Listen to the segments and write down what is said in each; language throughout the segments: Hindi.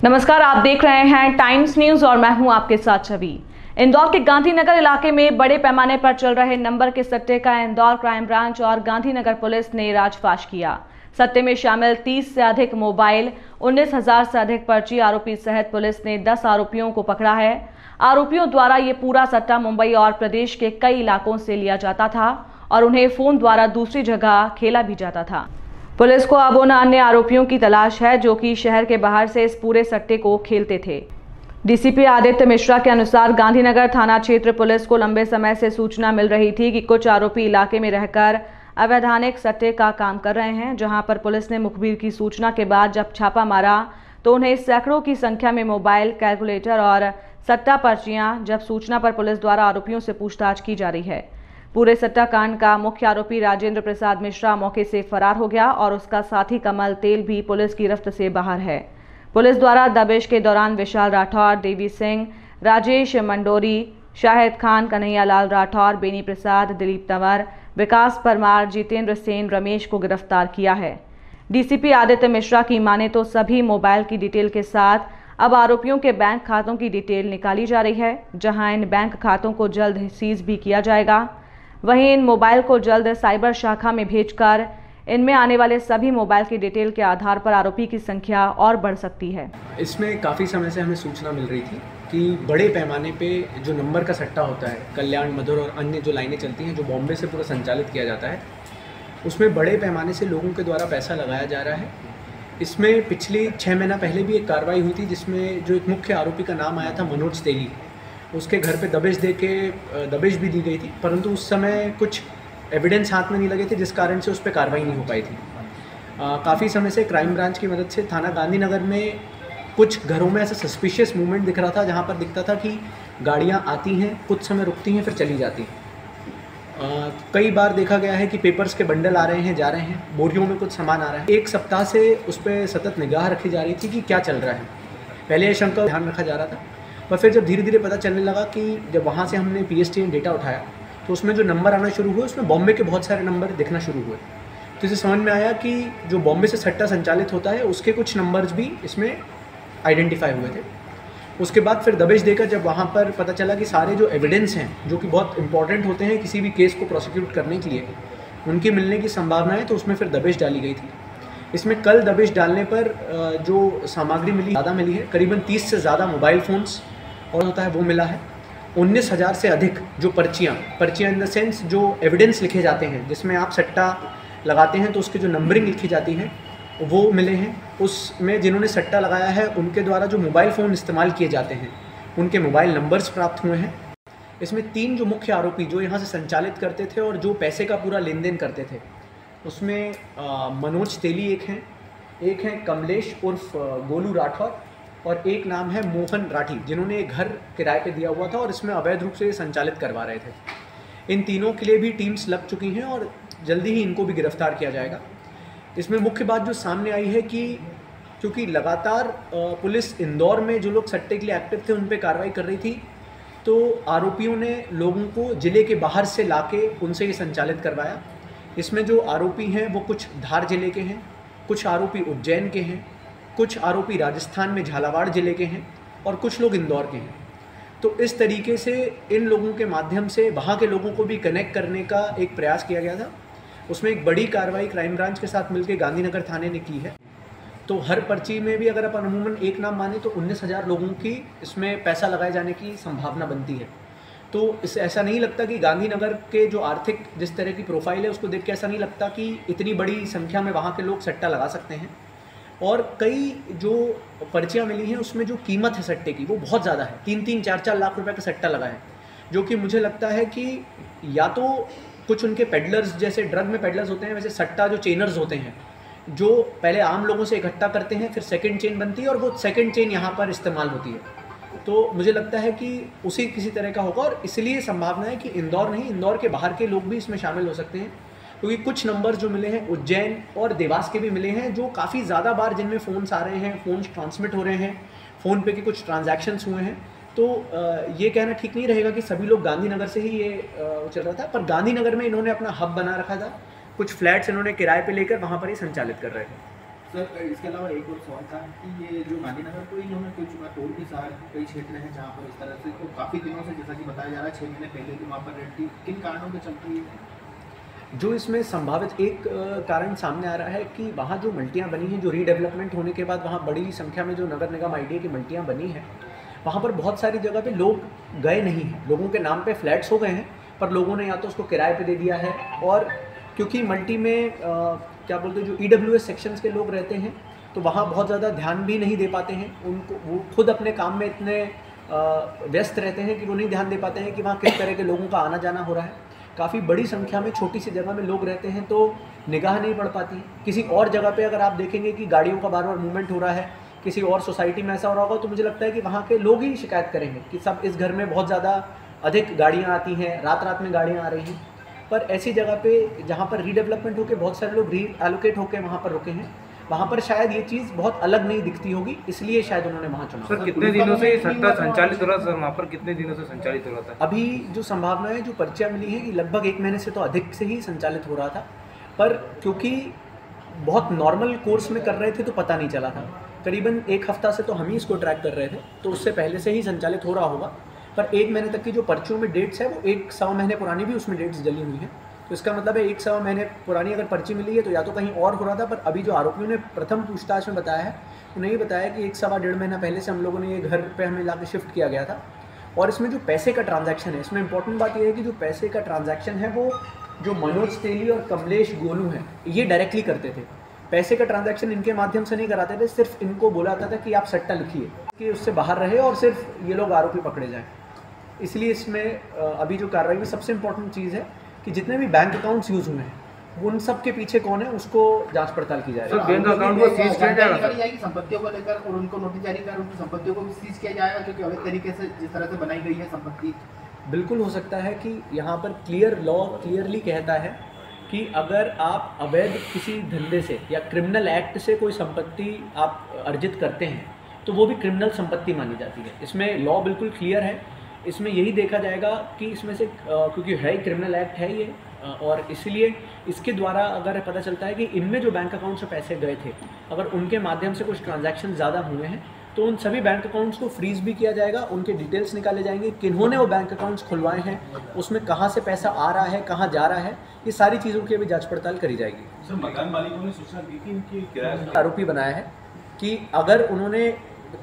नमस्कार, आप देख रहे हैं टाइम्स न्यूज और मैं हूं आपके साथ छवि। इंदौर के गांधीनगर इलाके में बड़े पैमाने पर चल रहे नंबर के सट्टे का इंदौर क्राइम ब्रांच और गांधीनगर पुलिस ने राजफाश किया। सट्टे में शामिल 30 से अधिक मोबाइल, 19,000 से अधिक पर्ची आरोपी सहित पुलिस ने 10 आरोपियों को पकड़ा है। आरोपियों द्वारा ये पूरा सट्टा मुंबई और प्रदेश के कई इलाकों से लिया जाता था और उन्हें फोन द्वारा दूसरी जगह खेला भी जाता था। पुलिस को अब उन अन्य आरोपियों की तलाश है जो कि शहर के बाहर से इस पूरे सट्टे को खेलते थे। डीसीपी आदित्य मिश्रा के अनुसार गांधीनगर थाना क्षेत्र पुलिस को लंबे समय से सूचना मिल रही थी कि कुछ आरोपी इलाके में रहकर अवैधानिक सट्टे का काम कर रहे हैं, जहां पर पुलिस ने मुखबिर की सूचना के बाद जब छापा मारा तो उन्हें सैकड़ों की संख्या में मोबाइल, कैलकुलेटर और सट्टा पर्चियां, जब सूचना पर पुलिस द्वारा आरोपियों से पूछताछ की जा रही है। पूरे सट्टा कांड का मुख्य आरोपी राजेंद्र प्रसाद मिश्रा मौके से फरार हो गया और उसका साथी कमल तेल भी पुलिस की गिरफ्त से बाहर है। पुलिस द्वारा दबिश के दौरान विशाल राठौर, देवी सिंह, राजेश मंडोरी, शाहिद खान, कन्हैया लाल राठौर, बेनी प्रसाद, दिलीप तंवर, विकास परमार, जितेंद्र सेन, रमेश को गिरफ्तार किया है। डीसीपी आदित्य मिश्रा की माने तो सभी मोबाइल की डिटेल के साथ अब आरोपियों के बैंक खातों की डिटेल निकाली जा रही है, जहां इन बैंक खातों को जल्द सीज भी किया जाएगा। वहीं इन मोबाइल को जल्द साइबर शाखा में भेजकर इनमें आने वाले सभी मोबाइल की डिटेल के आधार पर आरोपी की संख्या और बढ़ सकती है। इसमें काफ़ी समय से हमें सूचना मिल रही थी कि बड़े पैमाने पे जो नंबर का सट्टा होता है, कल्याण, मधुर और अन्य जो लाइनें चलती हैं, जो बॉम्बे से पूरा संचालित किया जाता है, उसमें बड़े पैमाने से लोगों के द्वारा पैसा लगाया जा रहा है। इसमें पिछले 6 महीना पहले भी एक कार्रवाई हुई थी जिसमें जो एक मुख्य आरोपी का नाम आया था मनोज तेली, उसके घर पे दबिश भी दी गई थी, परंतु उस समय कुछ एविडेंस हाथ में नहीं लगे थे जिस कारण से उस पर कार्रवाई नहीं हो पाई थी। काफ़ी समय से क्राइम ब्रांच की मदद से थाना गांधीनगर में कुछ घरों में ऐसा सस्पिशियस मूवमेंट दिख रहा था जहाँ पर दिखता था कि गाड़ियाँ आती हैं, कुछ समय रुकती हैं, फिर चली जाती हैं। कई बार देखा गया है कि पेपर्स के बंडल आ रहे हैं, जा रहे हैं, बोरियों में कुछ सामान आ रहा है। एक सप्ताह से उस पर सतत निगाह रखी जा रही थी कि क्या चल रहा है। पहले ये शंका ध्यान रखा जा रहा था, पर फिर जब धीरे धीरे पता चलने लगा कि जब वहाँ से हमने PSTN डेटा उठाया तो उसमें जो नंबर आना शुरू हुए, उसमें बॉम्बे के बहुत सारे नंबर दिखना शुरू हुए। तो इसे समझ में आया कि जो बॉम्बे से सट्टा संचालित होता है उसके कुछ नंबर्स भी इसमें आइडेंटिफाई हुए थे। उसके बाद फिर दबिश देकर जब वहाँ पर पता चला कि सारे जो एविडेंस हैं जो कि बहुत इंपॉर्टेंट होते हैं किसी भी केस को प्रोसिक्यूट करने के लिए, उनकी मिलने की संभावना है, तो उसमें फिर दबिश डाली गई थी। इसमें कल दबिश डालने पर जो सामग्री मिली ज़्यादा मिली है, करीबन 30 से ज़्यादा मोबाइल फ़ोन्स और होता है वो मिला है। 19,000 से अधिक जो पर्चियाँ इन द सेंस जो एविडेंस लिखे जाते हैं जिसमें आप सट्टा लगाते हैं तो उसकी जो नंबरिंग लिखी जाती है वो मिले हैं। उसमें जिन्होंने सट्टा लगाया है उनके द्वारा जो मोबाइल फ़ोन इस्तेमाल किए जाते हैं उनके मोबाइल नंबर्स प्राप्त हुए हैं। इसमें 3 जो मुख्य आरोपी जो यहाँ से संचालित करते थे और जो पैसे का पूरा लेन देन करते थे, उसमें मनोज तेली एक हैं कमलेश उर्फ गोलू राठौर और एक नाम है मोहन राठी, जिन्होंने एक घर किराए पे दिया हुआ था और इसमें अवैध रूप से संचालित करवा रहे थे। इन तीनों के लिए भी टीम्स लग चुकी हैं और जल्दी ही इनको भी गिरफ्तार किया जाएगा। इसमें मुख्य बात जो सामने आई है कि क्योंकि लगातार पुलिस इंदौर में जो लोग सट्टे के लिए एक्टिव थे उन पर कार्रवाई कर रही थी, तो आरोपियों ने लोगों को ज़िले के बाहर से लाके उनसे ये संचालित करवाया। इसमें जो आरोपी हैं वो कुछ धार जिले के हैं, कुछ आरोपी उज्जैन के हैं, कुछ आरोपी राजस्थान में झालावाड़ ज़िले के हैं और कुछ लोग इंदौर के हैं। तो इस तरीके से इन लोगों के माध्यम से वहाँ के लोगों को भी कनेक्ट करने का एक प्रयास किया गया था। उसमें एक बड़ी कार्रवाई क्राइम ब्रांच के साथ मिलकर गांधीनगर थाने ने की है। तो हर पर्ची में भी अगर अपन अमूमन एक नाम माने तो 19,000 लोगों की इसमें पैसा लगाए जाने की संभावना बनती है। तो इससे ऐसा नहीं लगता कि गांधीनगर के जो आर्थिक जिस तरह की प्रोफाइल है उसको देख के ऐसा नहीं लगता कि इतनी बड़ी संख्या में वहाँ के लोग सट्टा लगा सकते हैं। और कई जो पर्चियाँ मिली हैं उसमें जो कीमत है सट्टे की वो बहुत ज़्यादा है, 3-3, 4-4 लाख रुपए का सट्टा लगा है, जो कि मुझे लगता है कि या तो कुछ उनके पेडलर्स, जैसे ड्रग में पेडलर्स होते हैं वैसे सट्टा जो चेनर्स होते हैं जो पहले आम लोगों से इकट्ठा करते हैं, फिर सेकंड चेन बनती है और वो सेकंड चेन यहाँ पर इस्तेमाल होती है। तो मुझे लगता है कि उसी किसी तरह का होगा और इसलिए संभावना है कि इंदौर नहीं, इंदौर के बाहर के लोग भी इसमें शामिल हो सकते हैं, क्योंकि कुछ नंबर जो मिले हैं उज्जैन और देवास के भी मिले हैं जो काफ़ी ज़्यादा बार जिनमें फ़ोन्स आ रहे हैं, फ़ोन्स ट्रांसमिट हो रहे हैं, फ़ोन पे के कुछ ट्रांजैक्शंस हुए हैं। तो ये कहना ठीक नहीं रहेगा कि सभी लोग गांधीनगर से ही ये चल रहा था, पर गांधीनगर में इन्होंने अपना हब बना रखा था, कुछ फ्लैट्स इन्होंने किराए पे लेकर वहाँ पर ही संचालित कर रहे थे। सर इसके अलावा एक और सवाल था कि ये जो गांधीनगर को इन्होंने कुछ टोल के साथ कई क्षेत्र हैं जहाँ पर इस तरह से तो काफ़ी दिनों से जैसा कि बताया जा रहा है 6 महीने पहले तो वहाँ पर रेड थी, किन कारणों के चलते है? जो इसमें संभावित एक कारण सामने आ रहा है कि वहाँ जो मल्टियाँ बनी हैं, जो रीडेवलपमेंट होने के बाद वहाँ बड़ी संख्या में जो नगर निगम आईडीए की मल्टियाँ बनी हैं, वहाँ पर बहुत सारी जगह पे लोग गए नहीं हैं। लोगों के नाम पे फ्लैट्स हो गए हैं, पर लोगों ने या तो उसको किराए पे दे दिया है, और क्योंकि मल्टी में क्या बोलते हैं, जो EWS सेक्शंस के लोग रहते हैं, तो वहाँ बहुत ज़्यादा ध्यान भी नहीं दे पाते हैं। उनको वो खुद अपने काम में इतने व्यस्त रहते हैं कि वो नहीं ध्यान दे पाते हैं कि वहाँ किस तरह के लोगों का आना जाना हो रहा है। काफ़ी बड़ी संख्या में छोटी सी जगह में लोग रहते हैं, तो निगाह नहीं पड़ पाती। किसी और जगह पे अगर आप देखेंगे कि गाड़ियों का बार बार मूवमेंट हो रहा है, किसी और सोसाइटी में ऐसा हो रहा होगा, तो मुझे लगता है कि वहाँ के लोग ही शिकायत करेंगे कि सब इस घर में बहुत ज़्यादा अधिक गाड़ियाँ आती हैं, रात रात में गाड़ियाँ आ रही हैं। पर ऐसी जगह पे जहाँ पर रीडेवलपमेंट होकर बहुत सारे लोग रीएलोकेट होकर वहाँ पर रुके हैं, वहाँ पर शायद ये चीज़ बहुत अलग नहीं दिखती होगी, इसलिए शायद उन्होंने वहाँ चुना। सर कितने दिनों से ये सट्टा संचालित हो रहा था? सर वहाँ पर कितने दिनों से संचालित हो रहा था? अभी जो संभावना है, जो पर्चियाँ मिली है, कि लगभग 1 महीने से तो अधिक से ही संचालित हो रहा था, पर क्योंकि बहुत नॉर्मल कोर्स में कर रहे थे तो पता नहीं चला था। करीबन 1 हफ्ता से तो हम ही इसको ट्रैक कर रहे थे, तो उससे पहले से ही संचालित हो रहा होगा। पर 1 महीने तक की जो पर्चियों में डेट्स है, वो 1-1.25 महीने पुरानी भी उसमें डेट्स जली हुई हैं। तो इसका मतलब है 1-1.25 महीने पुरानी अगर पर्ची मिली है तो या तो कहीं और हो रहा था। पर अभी जो आरोपियों ने प्रथम पूछताछ में बताया है, उन्हें ये बताया कि 1-1.25 महीना पहले से हम लोगों ने ये घर पे हमें लाके शिफ्ट किया गया था। और इसमें जो पैसे का ट्रांजैक्शन है, इसमें इंपॉर्टेंट बात यह है कि जो पैसे का ट्रांजैक्शन है, वो जो मनोज तेली और कमलेश गोलू हैं, ये डायरेक्टली करते थे। पैसे का ट्रांजैक्शन इनके माध्यम से नहीं कराते थे, सिर्फ इनको बोला जाता था कि आप सट्टा लिखिए कि उससे बाहर रहे और सिर्फ ये लोग आरोपी पकड़े जाएँ। इसलिए इसमें अभी जो कार्रवाई में सबसे इम्पोर्टेंट चीज़ है कि जितने भी बैंक अकाउंट्स यूज़ हुए हैं, उन सब के पीछे कौन है, उसको जांच पड़ताल की जाए। बैंक अकाउंट को सीज किया जाएगा, संपत्तियों को लेकर, और उनको नोटिस जारी कर उनकी संपत्तियों को भी सीज किया जाएगा, क्योंकि अवैध तरीके से जिस तरह से बनाई गई है संपत्ति। बिल्कुल हो सकता है कि यहाँ पर लॉ क्लियरली कहता है कि अगर आप अवैध किसी धंधे से या क्रिमिनल एक्ट से कोई संपत्ति आप अर्जित करते हैं, तो वो भी क्रिमिनल संपत्ति मानी जाती है। इसमें लॉ बिल्कुल क्लियर है। इसमें यही देखा जाएगा कि इसमें से क्योंकि है क्रिमिनल एक्ट है ये, और इसलिए इसके द्वारा अगर पता चलता है कि इनमें जो बैंक अकाउंट से पैसे गए थे, अगर उनके माध्यम से कुछ ट्रांजैक्शन ज़्यादा हुए हैं, तो उन सभी बैंक अकाउंट्स को फ्रीज भी किया जाएगा। उनके डिटेल्स निकाले जाएंगे, किन्होंने वो बैंक अकाउंट्स खुलवाए हैं, उसमें कहाँ से पैसा आ रहा है, कहाँ जा रहा है, ये सारी चीज़ों की अभी जाँच पड़ताल करी जाएगी। सर मकान मालिकों ने सूचना दी कि इनकी किराए आरोपी बनाया है कि अगर उन्होंने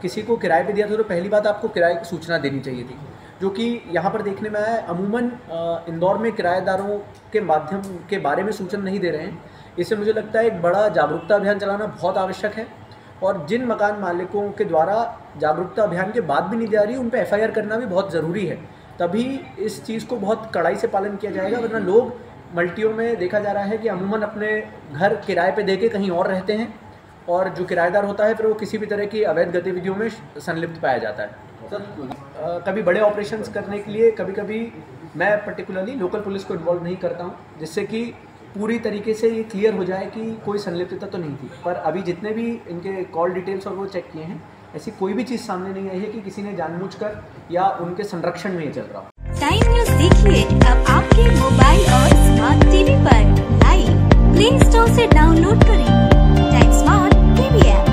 किसी को किराए पे दिया था तो पहली बात आपको किराए की सूचना देनी चाहिए थी, जो कि यहाँ पर देखने में आया है। अमूमन इंदौर में किराएदारों के माध्यम के बारे में सूचना नहीं दे रहे हैं। इससे मुझे लगता है एक बड़ा जागरूकता अभियान चलाना बहुत आवश्यक है, और जिन मकान मालिकों के द्वारा जागरूकता अभियान के बाद भी नहीं जा रही, उन पर FIR करना भी बहुत ज़रूरी है। तभी इस चीज़ को बहुत कड़ाई से पालन किया जाएगा, वरना लोग मल्टियों में देखा जा रहा है कि अमूमन अपने घर किराए पे देके कहीं और रहते हैं, और जो किराएदार होता है फिर वो किसी भी तरह की अवैध गतिविधियों में संलिप्त पाया जाता है। कभी बड़े ऑपरेशंस करने के लिए कभी कभी मैं पर्टिकुलरली लोकल पुलिस को इन्वॉल्व नहीं करता हूँ, जिससे कि पूरी तरीके से ये क्लियर हो जाए कि कोई संलिप्तता तो नहीं थी। पर अभी जितने भी इनके कॉल डिटेल्स और वो चेक किए हैं, ऐसी कोई भी चीज़ सामने नहीं आई है कि किसी ने जानबूझकर या उनके संरक्षण में ये चल रहा हो। टाइम न्यूज़ देखिए अब आपके मोबाइल और स्मार्ट टीवी पर लाइव प्ले स्टोर से डाउनलोड करें टाइम स्मार्ट टीवी ऐप।